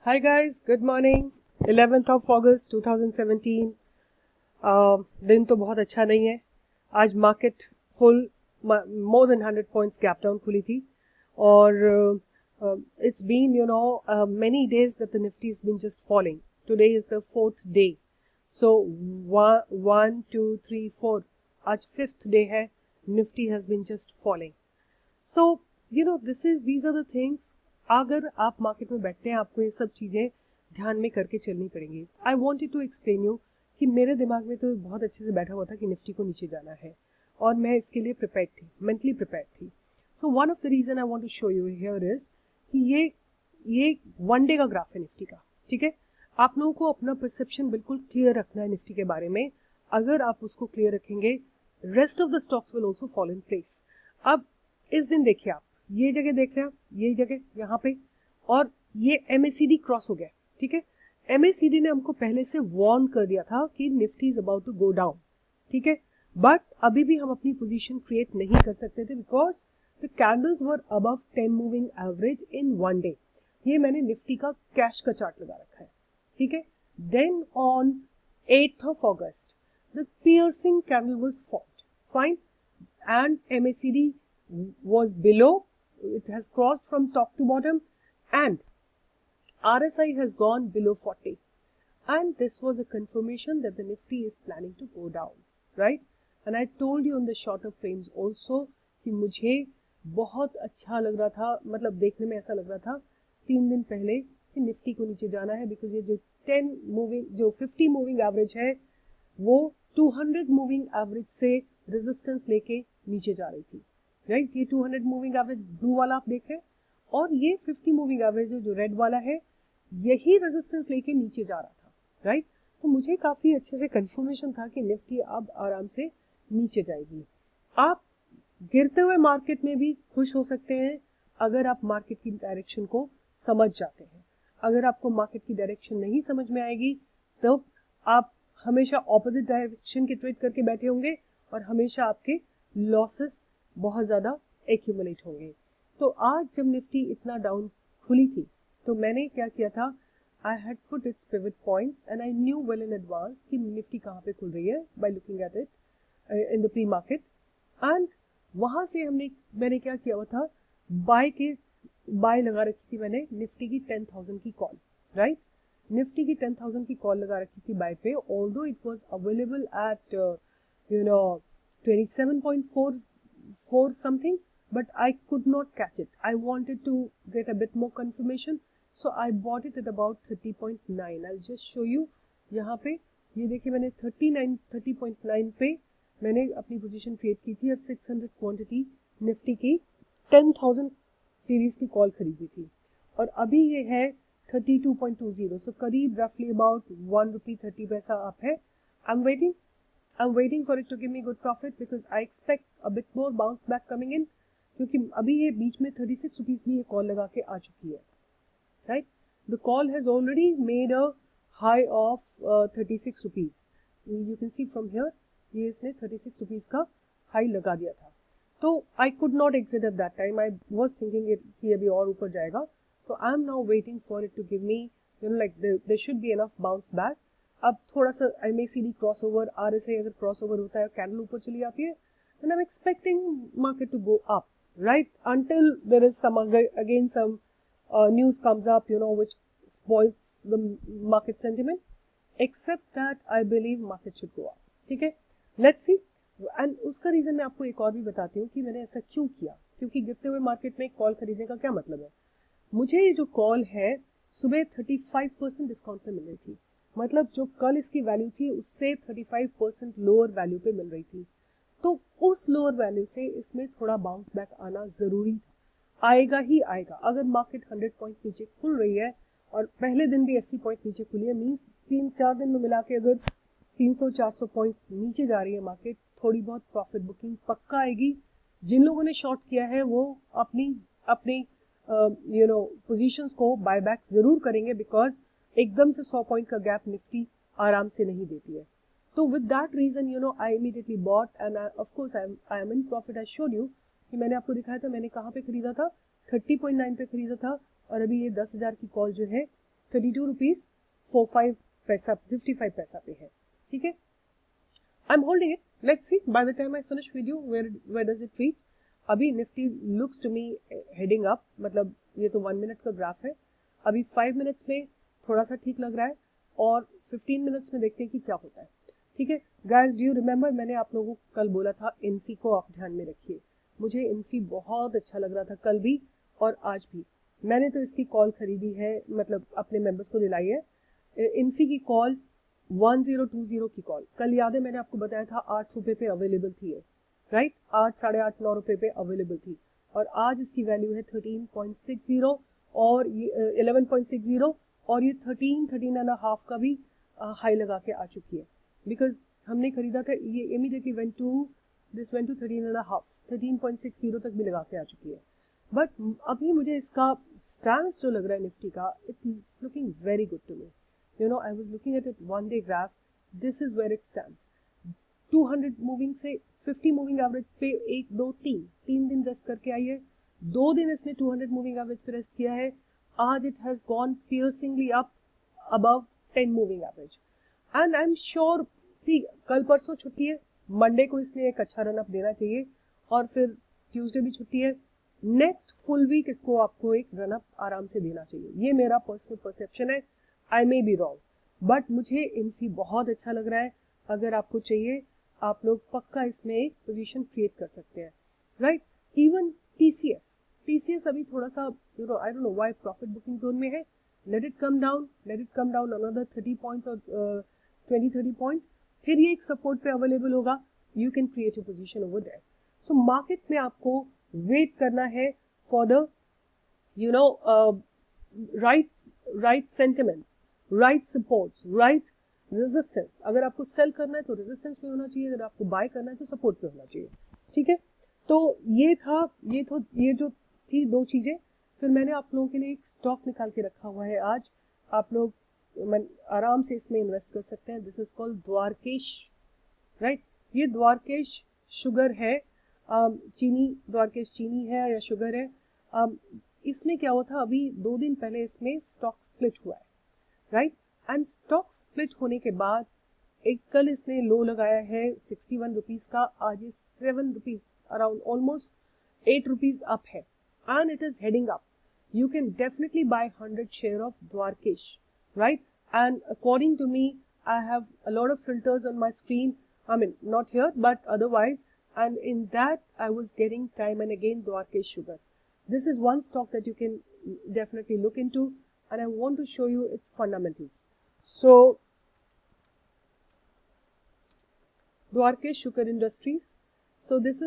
Hi guys, good morning. 11th of August 2017. दिन तो बहुत अच्छा नहीं है. आज market full more than 100 points gap down खुली थी और it's been many days that the Nifty has been just falling. Today is the 4th day. So 1, 2, 3, 4. आज 5th day है. Nifty has been just falling. So these are the things. अगर आप market में बैठते हैं आपको ये सब चीज़ें ध्यान में करके चलनी पड़ेंगी. I wanted to explain you कि मेरे दिमाग में तो बहुत अच्छे से बैठा हुआ था कि निफ्टी को नीचे जाना है और मैं इसके लिए प्रिपेयर्ड थी, मेंटली प्रिपेयर्ड थी. So one of the reason I want to show you here is कि ये वन डे का ग्राफ है निफ्टी का. ठीक है, आप लोगों को अपना परसेप्शन बिल्कुल क्लियर रखना है निफ्टी के बारे में. अगर आप उसको क्लियर रखेंगे rest of the stocks will also follow in place. अब इस दिन देखिए, आप ये जगह देख रहे हैं, ये जगह यहाँ पे, और ये MACD क्रॉस हो गया. ठीक है, MACD ने हमको पहले से वार्न कर दिया था कि Nifty is about to go down. ठीक है, बट अभी भी हम अपनी पोजीशन क्रिएट नहीं कर सकते थे because the candles were above 10 moving average in one day. ये मैंने निफ्टी का कैश का चार्ट लगा रखा है. ठीक है, then on 8th of August the piercing candle was formed, fine, and MACD was below. It has crossed from top to bottom and RSI has gone below 40, and this was a confirmation that the Nifty is planning to go down, right? And I told you on the shorter frames also कि मुझे बहुत अच्छा लग रहा था, मतलब देखने में ऐसा लग रहा था 3 दिन पहले कि निफ्टी को नीचे जाना है बिकॉज ये जो 50 मूविंग एवरेज है वो 200 मूविंग एवरेज से रेजिस्टेंस लेके नीचे जा रही थी. राइट, ये 200 मूविंग एवरेज ब्लू वाला आप देख रहे हैं और ये 50 मूविंग एवरेज जो रेड वाला है यही रेजिस्टेंस लेके नीचे जा रहा था. राइट, तो मुझे काफी अच्छे से कंफर्मेशन था कि निफ्टी अब आराम से नीचे जाएगी. आप गिरते हुए मार्केट में भी खुश हो सकते हैं अगर आप मार्केट की डायरेक्शन को समझ जाते हैं. अगर आपको मार्केट की डायरेक्शन नहीं समझ में आएगी तो आप हमेशा ऑपोजिट डायरेक्शन के ट्रेड करके बैठे होंगे और हमेशा आपके लॉसेस बहुत ज़्यादा एक्यूमुलेट होंगे. तो आज जब निफ्टी इतना डाउन खुली थी तो मैंने क्या किया था, I had put it's pivot points and I knew well in advance कि निफ्टी कहाँ पे खुल रही है by looking at it in the pre market. And वहाँ से मैंने क्या किया हुआ था, बाय लगा रखी थी मैंने निफ्टी की 10,000 की कॉल. राइट, निफ्टी की 10,000 की कॉल लगा रखी थी बाय पे, although it was available at 27.44 something, but I could not catch it. I wanted to get a bit more confirmation, so I bought it at about 30.9. I'll just show you. यहाँ पे ये देखिए मैंने 30.9 पे मैंने अपनी position create की थी और 600 क्वांटिटी निफ्टी की 10,000 सीरीज की कॉल खरीदी थी और अभी ये है 32.20, सो करीब रफली अबाउट 1 रुपी 30 पैसा अप है. I'm waiting for it to give me good profit because I expect a bit more bounce back coming in, क्योंकि अभी ये बीच में 36 रुपीज भी ये कॉल लगा के आ चुकी है. Right, the call has already made a high of 36 rupees. You can see from here, ये इसने 36 रुपीज का हाई लगा दिया था. तो I could not exit at that time. I was thinking कि अभी और ऊपर जाएगा. तो I am now waiting for it to give me like there should be enough bounce back. अब थोड़ा सा MACD क्रॉस ओवर, RSI अगर क्रॉस ओवर होता है, कैंडल ऊपर चली जाती है, then I'm expecting market to go up, right? Until there is some news comes up, which spoils the market sentiment. Except that I believe market should go up. ठीक है, let's see. And उसका reason मैं आपको एक और भी बताती हूँ कि मैंने ऐसा क्यों किया. क्योंकि गिरते हुए मार्केट में कॉल खरीदने का क्या मतलब है. मुझे ये जो कॉल है सुबह 35% डिस्काउंट पे मिल रही थी, मतलब जो कल इसकी वैल्यू थी उससे 35% लोअर वैल्यू पे मिल रही थी. तो उस लोअर वैल्यू से इसमें थोड़ा बाउंस बैक आना जरूरी था, आएगा ही आएगा. अगर मार्केट 100 पॉइंट नीचे खुल रही है और पहले दिन भी 80 पॉइंट नीचे खुली है, मीन्स 3-4 दिन में मिला के अगर 300-400 पॉइंट्स नीचे जा रही है मार्केट, थोड़ी बहुत प्रॉफिट बुकिंग पक्का आएगी. जिन लोगों ने शॉर्ट किया है वो अपनी पोजीशंस को बायबैक जरूर करेंगे बिकॉज एकदम से 100 पॉइंट का गैप निफ्टी आराम से नहीं देती है. तो with that reason I immediately bought and of course I am in profit. I showed you कि मैंने आपको दिखाया था मैंने कहाँ पे खरीदा था, 30.9 पे खरीदा था और अभी ये 10,000 की कॉल जो है 32 रुपीज 45 पैसा 55 पैसा पे है, ठीक है। I am holding it, let's see by the time I finish video where does it reach. अभी Nifty looks to me heading up, मतलब ये तो 1 मिनट का ग्राफ है, अभी 5 मिनट्स में थोड़ा सा ठीक लग रहा है और 15 मिनट्स में देखते हैं कि क्या होता है, ठीक है। गाइस, डू यू रिमेंबर, मैंने आप लोगों को कल बोला था इन्फी को आप ध्यान में रखिए। मुझे इन्फी बहुत अच्छा लग रहा था कल भी और आज भी। मैंने तो इसकी कॉल खरीदी है, मतलब अपने मेंबर्स को दिलाई है। इन्फी की कॉल 1020 की कॉल, कल याद है मैंने आपको बताया था 8 रुपये पे अवेलेबल थी, राइट, 8, 8.5, 9 रुपये पे अवेलेबल थी और आज इसकी वैल्यू है 13.60 और ये 11.60 और ये 13.5 का भी हाई लगा के आ चुकी है, बिकॉज हमने खरीदा था, ये इमीडिएटली वेंट टू 13.5, 13.60 तक भी लगा के आ चुकी है। बट अभी मुझे इसका स्टांस जो लग रहा है निफ्टी का, it's looking very good to me. You know, I was looking at it one day graph, this is where it stands. 200 moving से 50 मूविंग एवरेज पे 1, 2, 3 दिन रेस्ट करके आई है। 2 दिन इसने 200 मूविंग एवरेज पे रेस्ट किया है। आज it has gone piercingly up above 10 moving average and I am sure, see कल परसों छुट्टी है, मंडे को इसने एक अच्छा रन अप देना चाहिए और फिर ट्यूसडे भी छुट्टी है। नेक्स्ट फुल वीक इसको आपको एक रन अप आराम से देना चाहिए, ये मेरा पर्सनल परसेप्शन है। आई मे बी रॉन्ग, बट मुझे इन्फी बहुत अच्छा लग रहा है। अगर आपको चाहिए आप लोग पक्का इसमें एक पोजीशन क्रिएट कर सकते हैं, राइट। इवन टीसीएस अभी थोड़ा सा, you know, I don't know why profit booking zone में है। Let it come down another 30 points और 20-30 पॉइंट्स, फिर ये एक सपोर्ट पे अवेलेबल होगा, you can create a position over there. So market में आपको वेट करना है for the, you know, right sentiment, right supports, right resistance. अगर आपको सेल करना है तो रेजिस्टेंस पे होना चाहिए, अगर आपको बाय करना है तो सपोर्ट पे होना चाहिए, ठीक है। तो ये जो थी 2 चीजें। फिर मैंने आप लोगों के लिए एक स्टॉक निकाल के रखा हुआ है आज, आप लोग आराम से इसमें इन्वेस्ट कर सकते हैं। This is called Dwarkesh, right. ये द्वारकेश शुगर है, चीनी, द्वारकेश चीनी है या शुगर है। इसमें क्या हुआ था, अभी 2 दिन पहले इसमें स्टॉक स्प्लिट हुआ है, राइट। एंड स्टॉक स्प्लिट होने के बाद एक कल इसने लो लगाया है 61 रुपीज का, आज ये 7 rupees around almost 8 rupees up है and it is heading up. You can definitely buy 100 share of Dwarkesh, right? And according to me, I have a lot of filters on my screen. I mean, not here, but otherwise. And in that, I was getting time and again Dwarkesh sugar. This is one stock that you can definitely look into, and I want to show you its fundamentals. So, Dwarkesh Sugar Industries. So this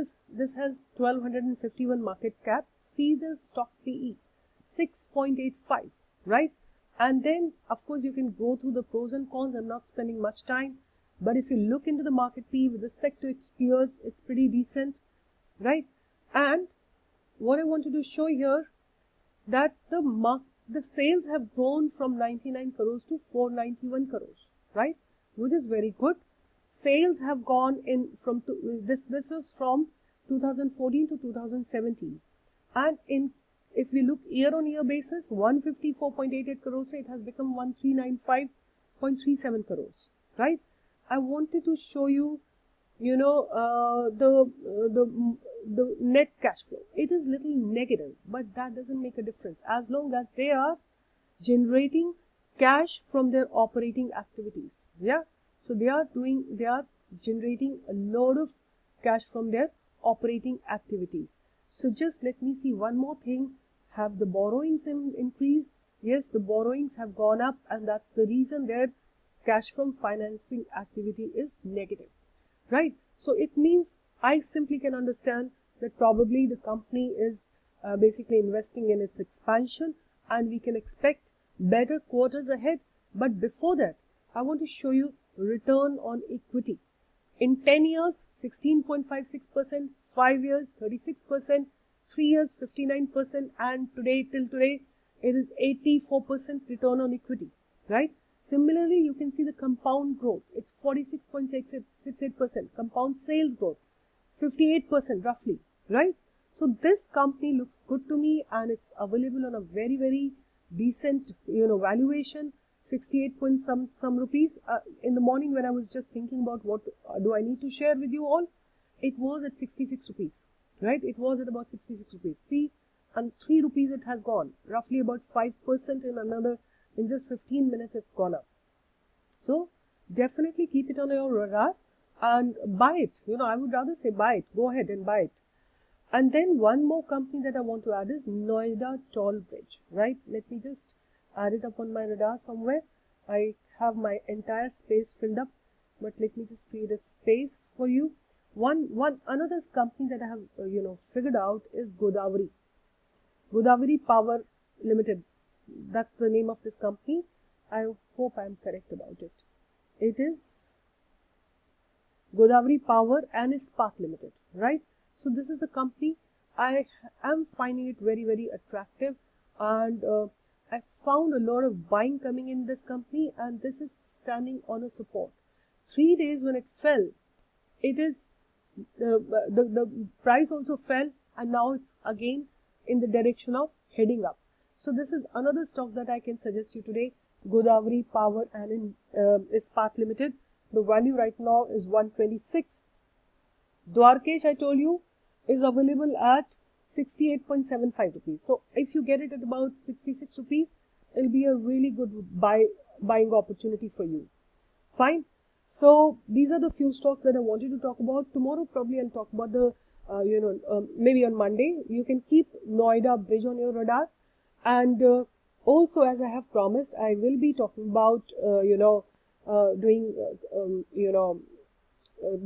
has 1251 market cap. See the stock PE. 6.85, right? And then of course you can go through the pros and cons. I'm not spending much time, but if you look into the market P with respect to its peers, it's pretty decent, right? And what I wanted to show here, that the sales have grown from 99 crores to 491 crores, right? Which is very good. Sales have gone in from this is from 2014 to 2017, and if we look year-on-year basis, 154.88 crores, it has become 1395.37 crores, right? I wanted to show you, you know, the net cash flow. It is little negative, but that doesn't make a difference as long as they are generating cash from their operating activities. Yeah, so they are generating a lot of cash from their operating activities. So just let me see one more thing. Have the borrowings increased? Yes, the borrowings have gone up, and that's the reason their cash from financing activity is negative, right? So it means I simply can understand that probably the company is basically investing in its expansion, and we can expect better quarters ahead. But before that, I want to show you return on equity. In 10 years, 16.56%, 5 years, 36%, 3 years, 59%, and till today, it is 84% return on equity, right? Similarly, you can see the compound growth. It's 46.68%. Compound sales growth, 58% roughly, right? So this company looks good to me, and it's available on a very, very decent, valuation, 68 point some rupees. In the morning when I was just thinking about what do I need to share with you all, it was at 66 rupees, right? It was at about 66 rupees. See, and 3 rupees it has gone, roughly about 5% in just 15 minutes it's gone up. So definitely keep it on your radar and buy it. I would rather say buy it. Go ahead and buy it. And then one more company that I want to add is Noida Toll Bridge, right? Let me just add it up on my radar somewhere. I have my entire space filled up, but let me just create a space for you. Another company that I have, figured out is Godavari Power Limited. That's the name of this company. I hope I'm correct about it. It is Godavari Power and Ispat Limited, right? So this is the company. I am finding it very, very attractive, and I found a lot of buying coming in this company, and this is standing on a support. 3 days when it fell, it is the price also fell, and now it's again in the direction of heading up. So this is another stock that I can suggest you today, Godavari Power and Ispat Limited. The value right now is 126. Dwarkesh, I told you, is available at 68.75 rupees. So if you get it at about 66 rupees, it'll be a really good buying opportunity for you. Fine. So these are the few stocks that I wanted to talk about. Tomorrow probably I'll talk about the, maybe on Monday. You can keep Noida Bridge on your radar. And also, as I have promised, I will be talking about, doing,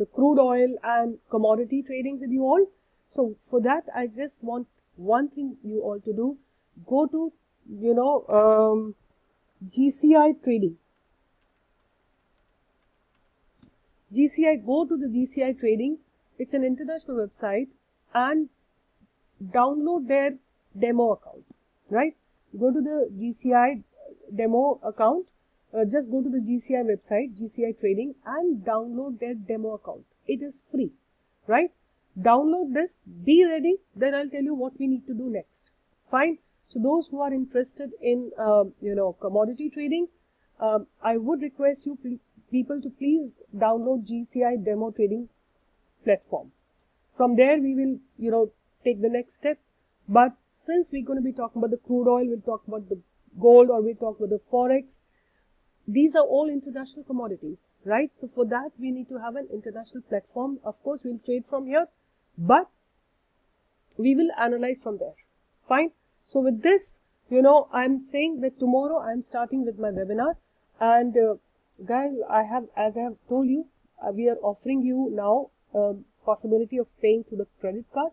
the crude oil and commodity trading with you all. So for that, I just want one thing you all to do. Go to, GCI Trading. Go to the GCI Trading. It's an international website, and download their demo account, right? Go to the GCI demo account. Just go to the GCI website, GCI Trading, and download their demo account. It is free, right? Download this, be ready, then I'll tell you what we need to do next. Fine. So those who are interested in, commodity trading, I would request you people to please download GCI demo trading platform. From there, we will, take the next step. But since we're going to be talking about the crude oil, we'll talk about the gold, or we'll talk about the forex. These are all international commodities, right? So for that, we need to have an international platform. Of course, we'll trade from here, but we will analyze from there. Fine. So with this, I'm saying that tomorrow I'm starting with my webinar, and guys, as I have told you, we are offering you now possibility of paying through the credit card.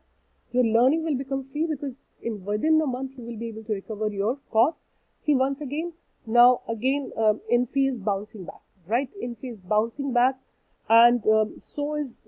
Your learning will become free because within a month you will be able to recover your cost. See, once again, now again, Infy is bouncing back, right? Infy is bouncing back, and so is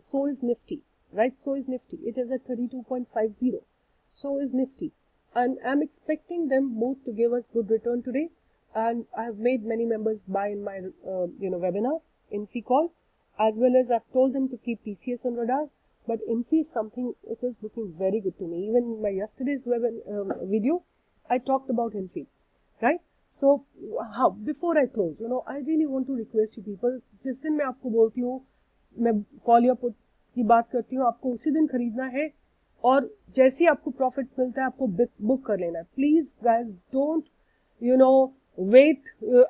Nifty, right? So is Nifty. It is at 32.50. So is Nifty, and I'm expecting them both to give us good return today. And I have made many members buy in my webinar, Infy call, as well as I've told them to keep TCS on radar. But Infy is something which is looking very good to me. Even in my yesterday's video, I talked about Infy, right? So before I close, I really want to request you people, जिस दिन मैं आपको बोलती हूँ, मैं call या put की बात करती हूँ, आपको उसी दिन खरीदना है, और जैसे ही आपको प्रॉफिट मिलता है, आपको बुक कर लेना है. Please guys, don't wait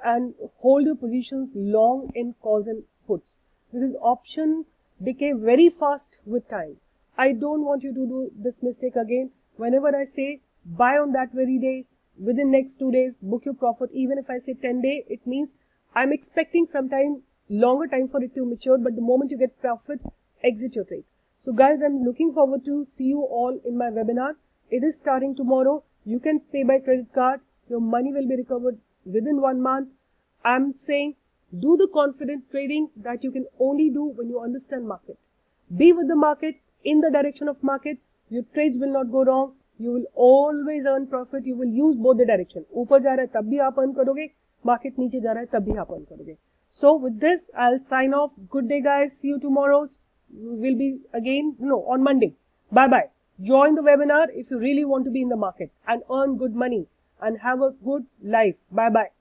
and hold your positions long in calls and puts, because option decay very fast with time. I don't want you to do this mistake again. Whenever I say buy on that very day, within next 2 days, book your profit. Even if I say 10 days, it means I'm expecting some time, longer time for it to mature, but the moment you get profit, exit your trade. So guys, I'm looking forward to see you all in my webinar. It is starting tomorrow. You can pay by credit card. Your money will be recovered within 1 month. I'm saying do the confident trading that you can only do when you understand market. Be with the market, in the direction of market. Your trades will not go wrong. You will always earn profit. You will use both the direction. ऊपर जा रहा है तब भी आप earn करोगे. Market नीचे जा रहा है तब भी आप earn करोगे. So with this, I'll sign off. Good day, guys. See you tomorrow. We'll be again on Monday. Bye bye. Join the webinar if you really want to be in the market and earn good money. and have a good life. Bye bye.